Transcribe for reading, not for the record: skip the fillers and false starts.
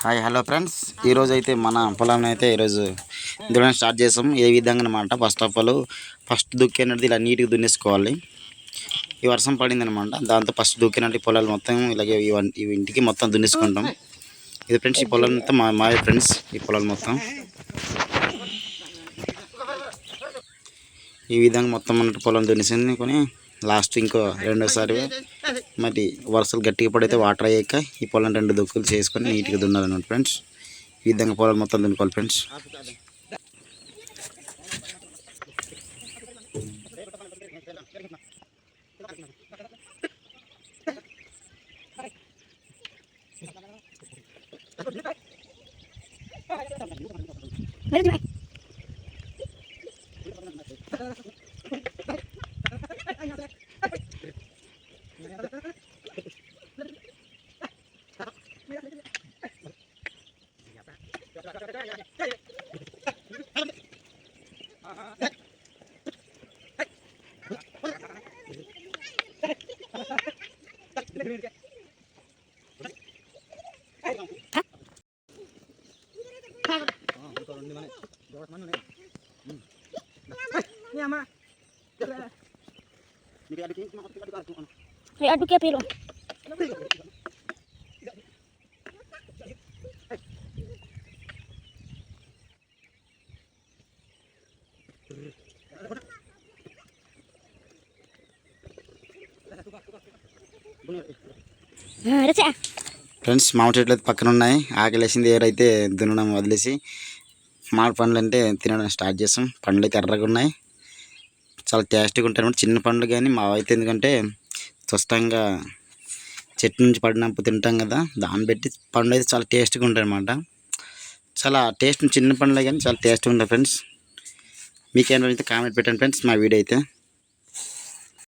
Hi hello friends, ఈరోజు అయితే మన పొలాన్ని అయితే ఈరోజు దున్నడం స్టార్ట్ చేసాం. ఏ విధంగా అనమాట, ఫస్ట్ దుక్కినట్టు ఇలా నీట్గా దున్నేసుకోవాలి. ఈ వర్షం పడింది అనమాట, దాంతో ఫస్ట్ దుక్కినట్టు పొలాలు మొత్తం ఇలాగే ఈ ఇంటికి మొత్తం దున్నేసుకుంటాం. ఇది ఫ్రెండ్స్, ఈ పొలాలు మొత్తం మా ఫ్రెండ్స్, ఈ పొలాలు మొత్తం ఈ విధంగా మొత్తం అన్నట్టు పొలం దున్నేసుకొని లాస్ట్ ఇంకో రెండోసారి మరి వర్షాలు గట్టిగా పడితే వాటర్ అయ్యాక ఈ పొలం 2 దుక్కులు చేసుకొని నీట్గా దున్నాలన్నమాట ఫ్రెండ్స్. ఈ విధంగా పొలం మొత్తం దున్నుకోవాలి friends. Aduh kayak pilu. Friends, మామిడి చెట్లు అయితే పక్కన ఉన్నాయి. ఆకలేసింది, ఎవరైతే దున్నడం వదిలేసి మామిడి పండ్లు అంటే తినడం స్టార్ట్ చేస్తాం. పండ్లు అయితే ఎర్రగా ఉన్నాయి, చాలా టేస్టీగా ఉంటాయి అన్నమాట. చిన్న పండ్లు కానీ మావైతే ఎందుకంటే స్పష్టంగా చెట్టు నుంచి పడినప్పుడు తింటాం కదా, దాన్ని బట్టి పండ్లు అయితే చాలా టేస్టీగా ఉంటాయి అన్నమాట. చాలా టేస్ట్, చిన్న పండ్లే కానీ చాలా టేస్టీగా ఉంటాయి ఫ్రెండ్స్. మీకేమైనా అయితే కామెంట్ పెట్టండి ఫ్రెండ్స్ మా వీడియో అయితే.